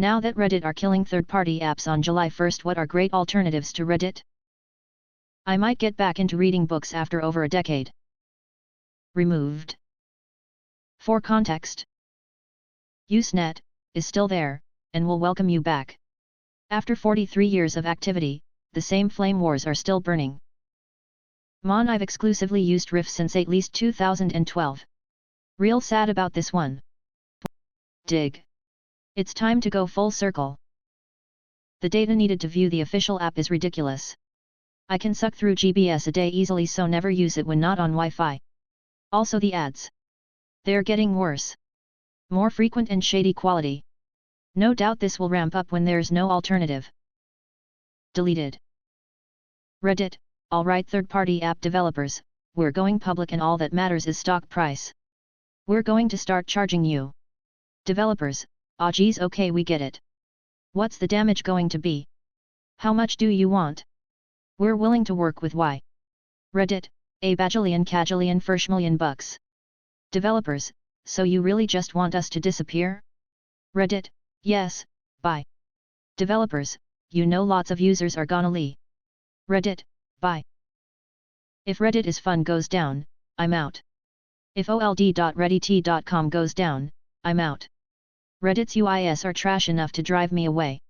Now that Reddit are killing third-party apps on July 1st, what are great alternatives to Reddit? I might get back into reading books after over a decade. Removed. For context, Usenet is still there, and will welcome you back. After 43 years of activity, the same flame wars are still burning. I've exclusively used Riff since at least 2012. Real sad about this one. Dig. It's time to go full circle. The data needed to view the official app is ridiculous. I can suck through GBs a day easily, so never use it when not on Wi-Fi. Also the ads. They're getting worse. More frequent and shady quality. No doubt this will ramp up when there's no alternative. Deleted. Reddit, alright third-party app developers, we're going public and all that matters is stock price. We're going to start charging you. Developers, ah geez, okay, we get it. What's the damage going to be? How much do you want? We're willing to work with Y. Reddit, a bajillion cajillion $1 bucks. Developers, so you really just want us to disappear? Reddit, yes, bye. Developers, you know lots of users are gonna leave. Reddit, bye. If Reddit is fun goes down, I'm out. If old.reddit.com goes down, I'm out. Reddit's UIs are trash enough to drive me away.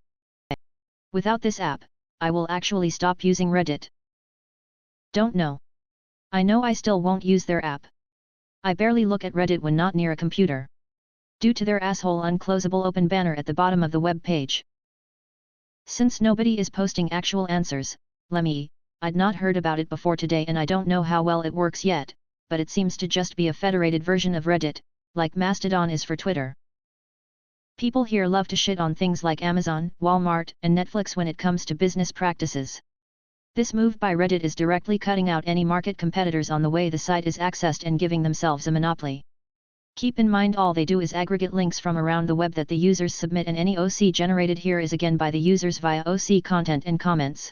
Without this app, I will actually stop using Reddit. Don't know. I know I still won't use their app. I barely look at Reddit when not near a computer. Due to their asshole unclosable open banner at the bottom of the web page. Since nobody is posting actual answers, I'd not heard about it before today and I don't know how well it works yet, but it seems to just be a federated version of Reddit, like Mastodon is for Twitter. People here love to shit on things like Amazon, Walmart, and Netflix when it comes to business practices. This move by Reddit is directly cutting out any market competitors on the way the site is accessed and giving themselves a monopoly. Keep in mind all they do is aggregate links from around the web that the users submit, and any OC generated here is again by the users via OC content and comments.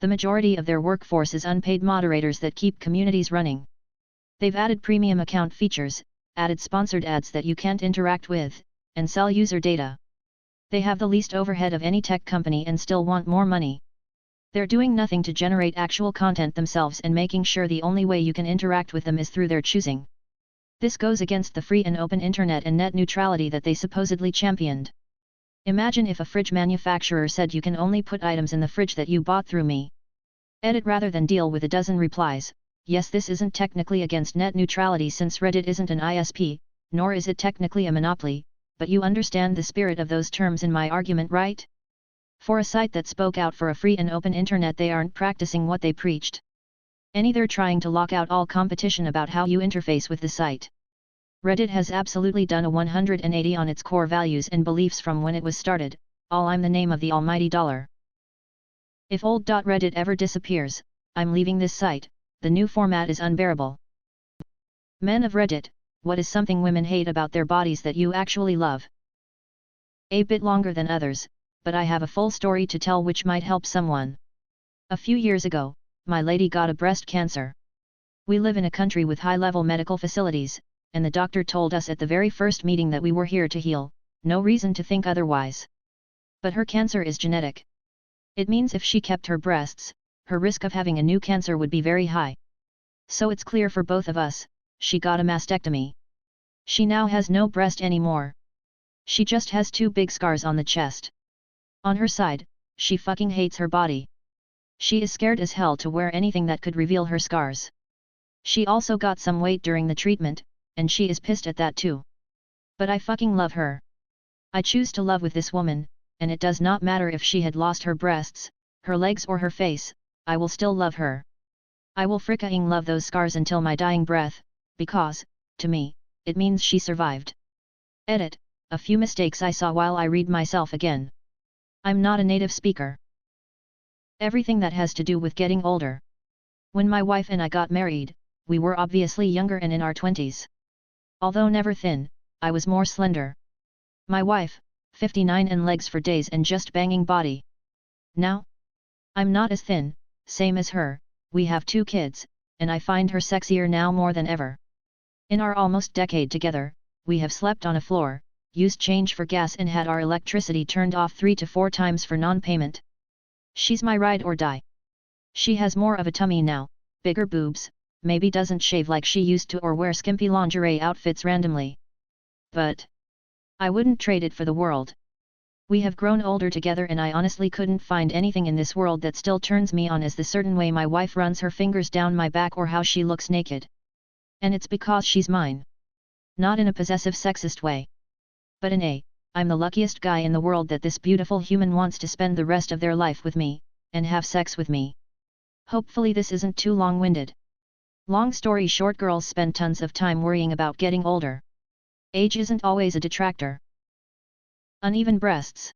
The majority of their workforce is unpaid moderators that keep communities running. They've added premium account features, added sponsored ads that you can't interact with, and sell user data. They have the least overhead of any tech company and still want more money. They're doing nothing to generate actual content themselves and making sure the only way you can interact with them is through their choosing. This goes against the free and open internet and net neutrality that they supposedly championed. Imagine if a fridge manufacturer said you can only put items in the fridge that you bought through me. Edit rather than deal with a dozen replies. Yes, this isn't technically against net neutrality since Reddit isn't an ISP, nor is it technically a monopoly, but you understand the spirit of those terms in my argument, right? For a site that spoke out for a free and open internet, they aren't practicing what they preached. They're trying to lock out all competition about how you interface with the site. Reddit has absolutely done a 180 on its core values and beliefs from when it was started, all I'm the name of the almighty dollar. If old.reddit ever disappears, I'm leaving this site, the new format is unbearable. Men of Reddit, what is something women hate about their bodies that you actually love? A bit longer than others, but I have a full story to tell which might help someone. A few years ago, my lady got a breast cancer. We live in a country with high-level medical facilities, and the doctor told us at the very first meeting that we were here to heal, no reason to think otherwise. But her cancer is genetic. It means if she kept her breasts, her risk of having a new cancer would be very high. So it's clear for both of us, she got a mastectomy. She now has no breast anymore. She just has 2 big scars on the chest. On her side, she fucking hates her body. She is scared as hell to wear anything that could reveal her scars. She also got some weight during the treatment, and she is pissed at that too. But I fucking love her. I choose to love with this woman, and it does not matter if she had lost her breasts, her legs or her face, I will still love her. I will fricking love those scars until my dying breath, because, to me, it means she survived. Edit, a few mistakes I saw while I read myself again. I'm not a native speaker. Everything that has to do with getting older. When my wife and I got married, we were obviously younger and in our 20s. Although never thin, I was more slender. My wife, 59 and legs for days and just banging body. Now? I'm not as thin, same as her, we have 2 kids, and I find her sexier now more than ever. In our almost decade together, we have slept on a floor, used change for gas and had our electricity turned off 3 to 4 times for non-payment. She's my ride or die. She has more of a tummy now, bigger boobs, maybe doesn't shave like she used to or wear skimpy lingerie outfits randomly. But I wouldn't trade it for the world. We have grown older together and I honestly couldn't find anything in this world that still turns me on as the certain way my wife runs her fingers down my back or how she looks naked. And it's because she's mine. Not in a possessive sexist way. But I'm the luckiest guy in the world that this beautiful human wants to spend the rest of their life with me, and have sex with me. Hopefully this isn't too long-winded. Long story short, girls spend tons of time worrying about getting older. Age isn't always a detractor. Uneven breasts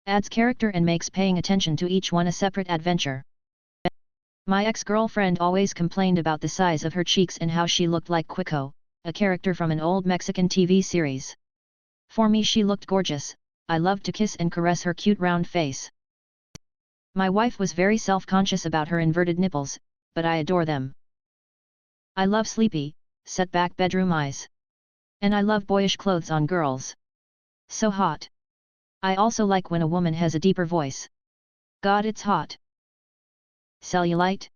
adds character and makes paying attention to each one a separate adventure. My ex-girlfriend always complained about the size of her cheeks and how she looked like Quico, a character from an old Mexican TV series. For me she looked gorgeous. I loved to kiss and caress her cute round face. My wife was very self-conscious about her inverted nipples, but I adore them. I love sleepy, set-back bedroom eyes. And I love boyish clothes on girls. So hot. I also like when a woman has a deeper voice. God, it's hot. Cellulite?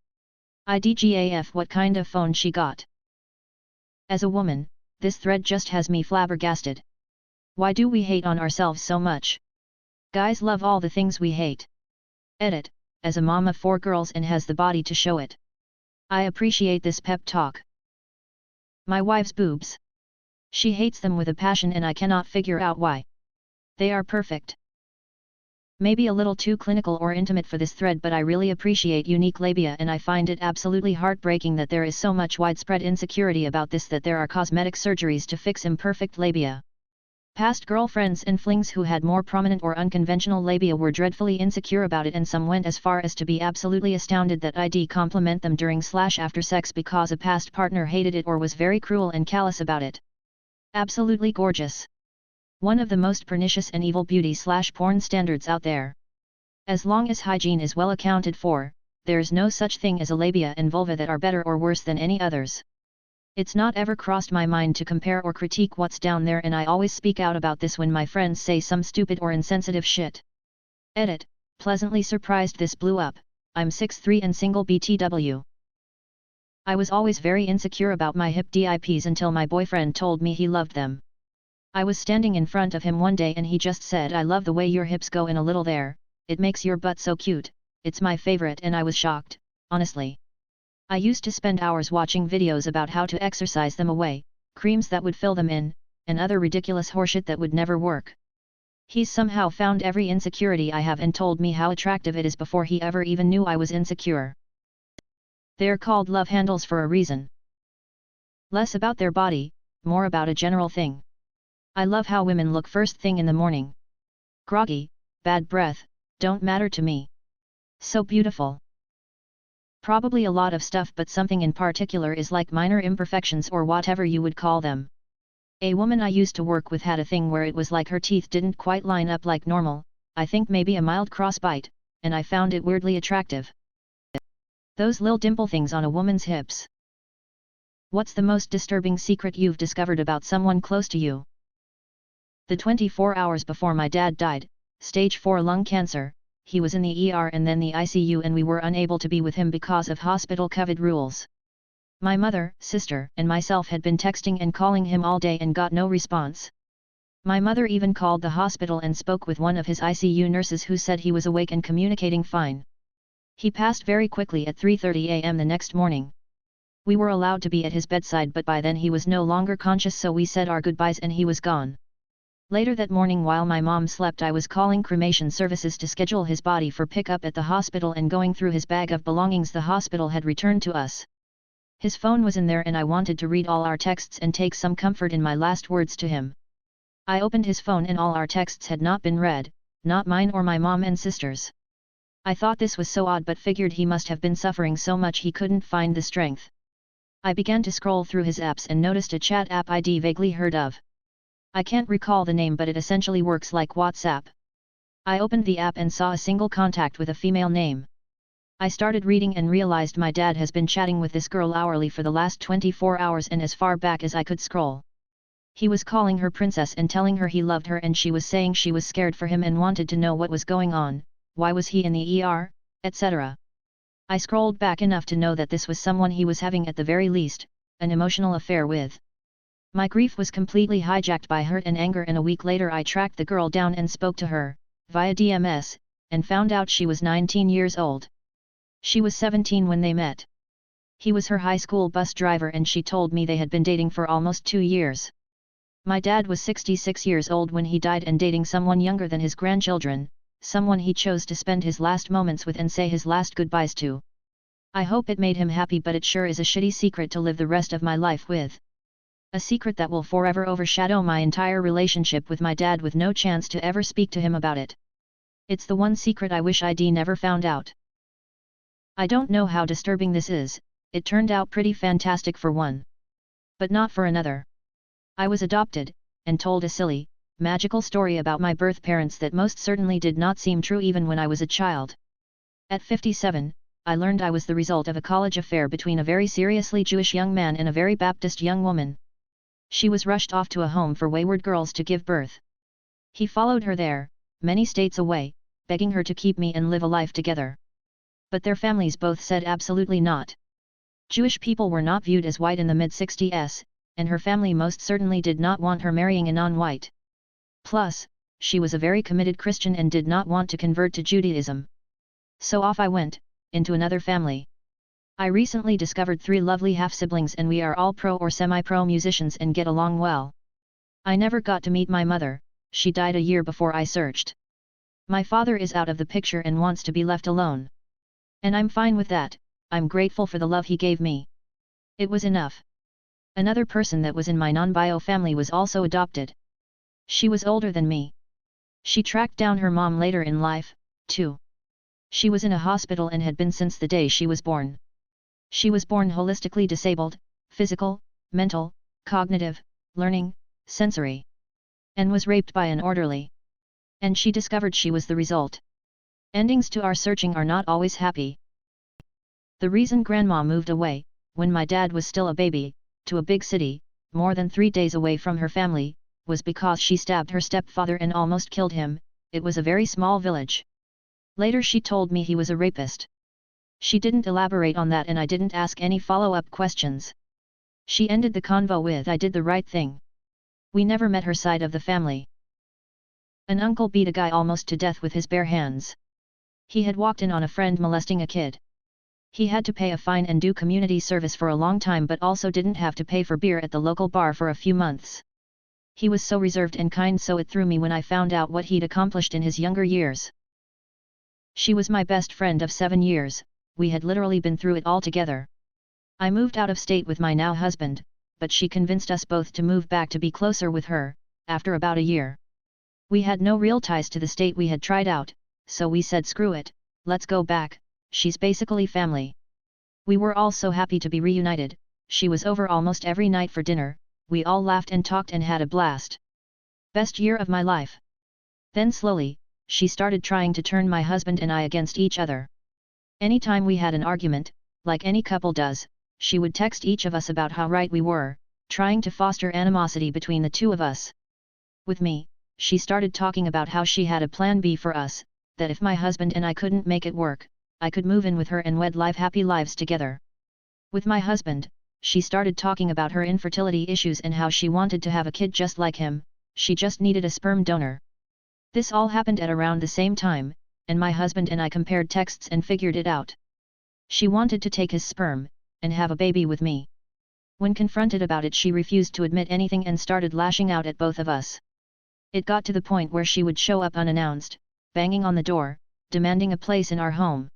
IDGAF, what kind of phone she got? As a woman, this thread just has me flabbergasted. Why do we hate on ourselves so much? Guys love all the things we hate. Edit, as a mom of 4 girls and has the body to show it. I appreciate this pep talk. My wife's boobs. She hates them with a passion and I cannot figure out why. They are perfect. Maybe a little too clinical or intimate for this thread, but I really appreciate unique labia and I find it absolutely heartbreaking that there is so much widespread insecurity about this, that there are cosmetic surgeries to fix imperfect labia. Past girlfriends and flings who had more prominent or unconventional labia were dreadfully insecure about it, and some went as far as to be absolutely astounded that I'd compliment them during/after sex because a past partner hated it or was very cruel and callous about it. Absolutely gorgeous. One of the most pernicious and evil beauty/porn standards out there. As long as hygiene is well accounted for, there's no such thing as a labia and vulva that are better or worse than any others. It's not ever crossed my mind to compare or critique what's down there, and I always speak out about this when my friends say some stupid or insensitive shit. Edit, pleasantly surprised this blew up. I'm 6'3" and single BTW. I was always very insecure about my hip dips until my boyfriend told me he loved them. I was standing in front of him one day and he just said, "I love the way your hips go in a little there, it makes your butt so cute, it's my favorite," and I was shocked, honestly. I used to spend hours watching videos about how to exercise them away, creams that would fill them in, and other ridiculous horseshit that would never work. He's somehow found every insecurity I have and told me how attractive it is before he ever even knew I was insecure. They're called love handles for a reason. Less about their body, more about a general thing. I love how women look first thing in the morning. Groggy, bad breath, don't matter to me. So beautiful. Probably a lot of stuff, but something in particular is like minor imperfections or whatever you would call them. A woman I used to work with had a thing where it was like her teeth didn't quite line up like normal, I think maybe a mild crossbite, and I found it weirdly attractive. Those little dimple things on a woman's hips. What's the most disturbing secret you've discovered about someone close to you? The 24 hours before my dad died, stage 4 lung cancer, he was in the ER and then the ICU, and we were unable to be with him because of hospital COVID rules. My mother, sister, and myself had been texting and calling him all day and got no response. My mother even called the hospital and spoke with one of his ICU nurses who said he was awake and communicating fine. He passed very quickly at 3:30 a.m. the next morning. We were allowed to be at his bedside, but by then he was no longer conscious, so we said our goodbyes and he was gone. Later that morning, while my mom slept, I was calling cremation services to schedule his body for pickup at the hospital and going through his bag of belongings the hospital had returned to us. His phone was in there and I wanted to read all our texts and take some comfort in my last words to him. I opened his phone and all our texts had not been read, not mine or my mom and sister's. I thought this was so odd, but figured he must have been suffering so much he couldn't find the strength. I began to scroll through his apps and noticed a chat app I'd vaguely heard of. I can't recall the name, but it essentially works like WhatsApp. I opened the app and saw a single contact with a female name. I started reading and realized my dad has been chatting with this girl hourly for the last 24 hours and as far back as I could scroll. He was calling her princess and telling her he loved her, and she was saying she was scared for him and wanted to know what was going on, why was he in the ER, etc. I scrolled back enough to know that this was someone he was having at the very least, an emotional affair with. My grief was completely hijacked by hurt and anger, and a week later I tracked the girl down and spoke to her, via DMS, and found out she was 19 years old. She was 17 when they met. He was her high school bus driver and she told me they had been dating for almost 2 years. My dad was 66 years old when he died and dating someone younger than his grandchildren, someone he chose to spend his last moments with and say his last goodbyes to. I hope it made him happy, but it sure is a shitty secret to live the rest of my life with. A secret that will forever overshadow my entire relationship with my dad, with no chance to ever speak to him about it. It's the one secret I wish I'd never found out. I don't know how disturbing this is, it turned out pretty fantastic for one. But not for another. I was adopted, and told a silly, magical story about my birth parents that most certainly did not seem true even when I was a child. At 57, I learned I was the result of a college affair between a very seriously Jewish young man and a very Baptist young woman. She was rushed off to a home for wayward girls to give birth. He followed her there, many states away, begging her to keep me and live a life together. But their families both said absolutely not. Jewish people were not viewed as white in the mid-60s, and her family most certainly did not want her marrying a non-white. Plus, she was a very committed Christian and did not want to convert to Judaism. So off I went, into another family. I recently discovered 3 lovely half-siblings and we are all pro or semi-pro musicians and get along well. I never got to meet my mother, she died a year before I searched. My father is out of the picture and wants to be left alone. And I'm fine with that, I'm grateful for the love he gave me. It was enough. Another person that was in my non-bio family was also adopted. She was older than me. She tracked down her mom later in life, too. She was in a hospital and had been since the day she was born. She was born holistically disabled, physical, mental, cognitive, learning, sensory. And was raped by an orderly. And she discovered she was the result. Endings to our searching are not always happy. The reason Grandma moved away, when my dad was still a baby, to a big city, more than 3 days away from her family, was because she stabbed her stepfather and almost killed him. It was a very small village. Later she told me he was a rapist. She didn't elaborate on that and I didn't ask any follow-up questions. She ended the convo with, "I did the right thing." We never met her side of the family. An uncle beat a guy almost to death with his bare hands. He had walked in on a friend molesting a kid. He had to pay a fine and do community service for a long time, but also didn't have to pay for beer at the local bar for a few months. He was so reserved and kind, so it threw me when I found out what he'd accomplished in his younger years. She was my best friend of 7 years, we had literally been through it all together. I moved out of state with my now husband, but she convinced us both to move back to be closer with her, after about a year. We had no real ties to the state we had tried out, so we said screw it, let's go back, she's basically family. We were all so happy to be reunited, she was over almost every night for dinner, we all laughed and talked and had a blast. Best year of my life. Then slowly, she started trying to turn my husband and I against each other. Anytime we had an argument, like any couple does, she would text each of us about how right we were, trying to foster animosity between the two of us. With me, she started talking about how she had a plan B for us, that if my husband and I couldn't make it work, I could move in with her and we'd live happy lives together. With my husband, she started talking about her infertility issues and how she wanted to have a kid just like him, she just needed a sperm donor. This all happened at around the same time, and my husband and I compared texts and figured it out. She wanted to take his sperm, and have a baby with me. When confronted about it, she refused to admit anything and started lashing out at both of us. It got to the point where she would show up unannounced, banging on the door, demanding a place in our home.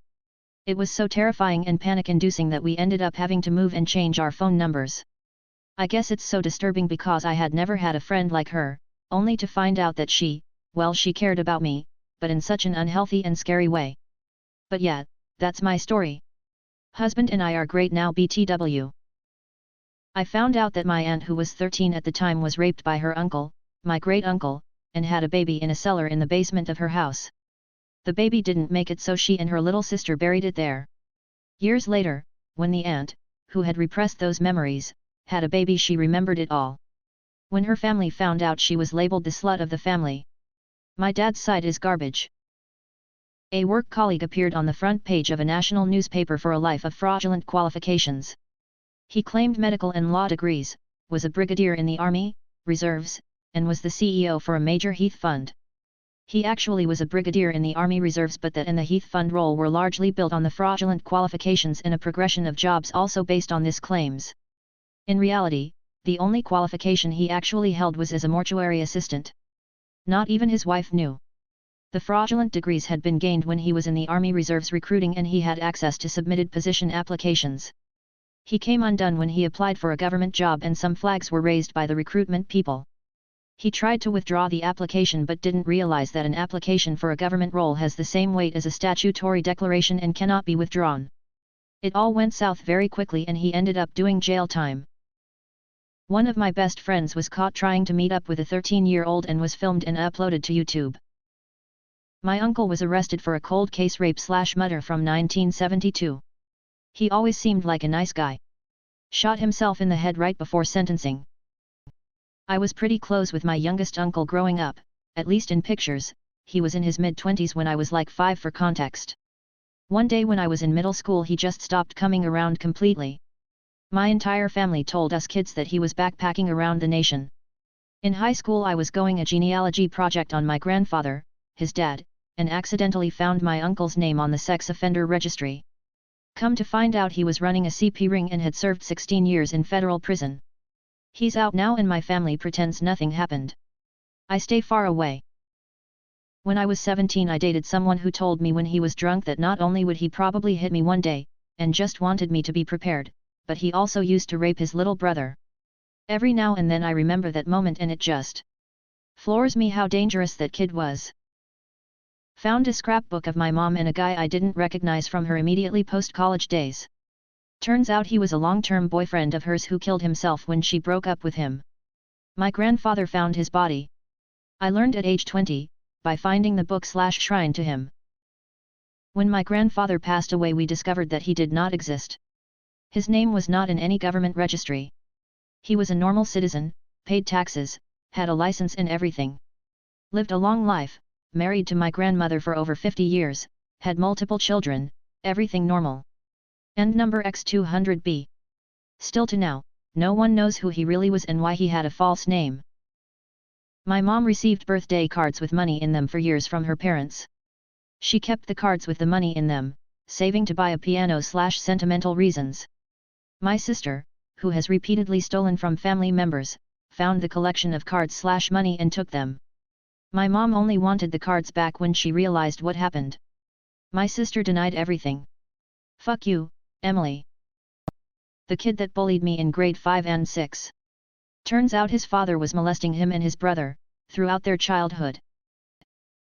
It was so terrifying and panic-inducing that we ended up having to move and change our phone numbers. I guess it's so disturbing because I had never had a friend like her, only to find out that she cared about me, but in such an unhealthy and scary way. But yeah, that's my story. Husband and I are great now BTW. I found out that my aunt, who was 13 at the time, was raped by her uncle, my great-uncle, and had a baby in a cellar in the basement of her house. The baby didn't make it, so she and her little sister buried it there. Years later, when the aunt, who had repressed those memories, had a baby, she remembered it all. When her family found out, she was labeled the slut of the family. My dad's side is garbage. A work colleague appeared on the front page of a national newspaper for a life of fraudulent qualifications. He claimed medical and law degrees, was a brigadier in the Army, Reserves, and was the CEO for a major Heath fund. He actually was a brigadier in the Army Reserves, but that and the Heath fund role were largely built on the fraudulent qualifications and a progression of jobs also based on this claims. In reality, the only qualification he actually held was as a mortuary assistant. Not even his wife knew. The fraudulent degrees had been gained when he was in the Army Reserves recruiting and he had access to submitted position applications. He came undone when he applied for a government job and some flags were raised by the recruitment people. He tried to withdraw the application but didn't realize that an application for a government role has the same weight as a statutory declaration and cannot be withdrawn. It all went south very quickly and he ended up doing jail time. One of my best friends was caught trying to meet up with a 13-year-old and was filmed and uploaded to YouTube. My uncle was arrested for a cold case rape/murder from 1972. He always seemed like a nice guy. Shot himself in the head right before sentencing. I was pretty close with my youngest uncle growing up, at least in pictures. He was in his mid-20s when I was like 5 for context. One day when I was in middle school he just stopped coming around completely. My entire family told us kids that he was backpacking around the nation. In high school I was going a genealogy project on my grandfather, his dad, and accidentally found my uncle's name on the sex offender registry. Come to find out he was running a CP ring and had served 16 years in federal prison. He's out now and my family pretends nothing happened. I stay far away. When I was 17 I dated someone who told me when he was drunk that not only would he probably hit me one day, and just wanted me to be prepared, but he also used to rape his little brother. Every now and then I remember that moment and it just floors me how dangerous that kid was. Found a scrapbook of my mom and a guy I didn't recognize from her immediately post-college days. Turns out he was a long-term boyfriend of hers who killed himself when she broke up with him. My grandfather found his body. I learned at age 20, by finding the book/shrine to him. When my grandfather passed away we discovered that he did not exist. His name was not in any government registry. He was a normal citizen, paid taxes, had a license and everything. Lived a long life, married to my grandmother for over 50 years, had multiple children, everything normal. End number X200B. Still to now, no one knows who he really was and why he had a false name. My mom received birthday cards with money in them for years from her parents. She kept the cards with the money in them, saving to buy a piano/sentimental reasons. My sister, who has repeatedly stolen from family members, found the collection of cards/money and took them. My mom only wanted the cards back when she realized what happened. My sister denied everything. Fuck you, Emily. The kid that bullied me in grade 5 and 6. Turns out his father was molesting him and his brother, throughout their childhood.